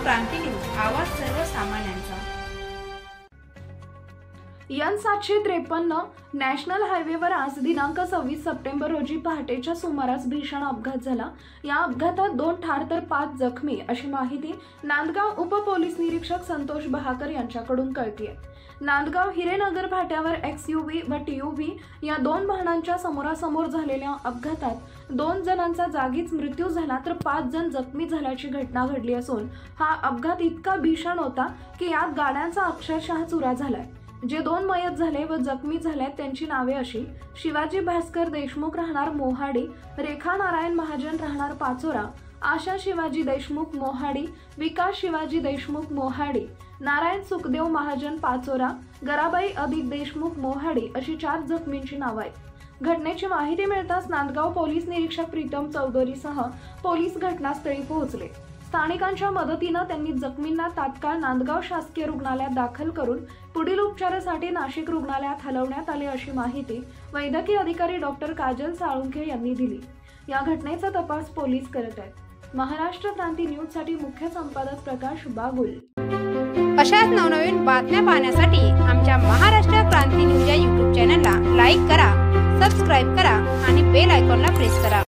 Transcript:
क्रांती news, आवाज सर्वसामान्यांचा। N 753 national हायवेवर आज दिनांक 26 सप्टेंबर रोजी पहाटेच्या सुमारास भीषण अपघात झाला। या अपघातात 2 ठार तर 5 जखमी अशी माहिती नांदगाव उपपोलीस निरीक्षक संतोष बहाकर यांच्याकडून कळतेय। नांदगाव हिरेनगर फाट्यावर XUV व TUV या 2 वाहनांच्या समोरासमोर झालेल्या अपघातात 2 जणांचा जागीच मृत्यू झाला तर 5 जण जखमी झाल्याची घटना घडली असून हा अपघात इतका भीषण होता की यात गाड्यांचा अक्षरशः चुरा झालाय। जे 2 मयत झाले व जखमी झाल्यात त्यांची नावे अशी: शिवाजी भास्कर देशमुख राहणार मोहाडी, रेखा नारायण महाजन राहणार पाचोरा, आशा शिवाजी देशमुख मोहाडी, विकास शिवाजी देशमुख मोहाडी, नारायण सुखदेव महाजन पाचोरा, गराबाई अधिक देशमुख मोहाडी अशी 4 जखमींची नावे आहेत। घटनेची माहिती मिळताच नांदगाव पोलीस निरीक्षक प्रीतम चौधरीसह पोलीस घटनास्थळी पोहोचले। स्थानिकांच्या मदतीने त्यांनी जखमींना तात्काळ नांदगाव शासकीय रुग्णालयात दाखल करून पुढील उपचारासाठी नाशिक रुग्णालयात हलवण्यात आले अशी माहिती वैद्यकीय अधिकारी डॉक्टर काजल साळुंखे यांनी दिली। या घटनेचा तपास पोलीस करत आहेत। महाराष्ट्र क्रांती न्यूज साठी मुख्य संपादक प्रकाश बागुल। अशाच नवनवीन बातम्या पाहण्यासाठी आमच्या महाराष्ट्र क्रांती न्यूज या YouTube चॅनलला लाईक करा, सबस्क्राइब करा आणि बेल आयकॉनला प्रेस करा।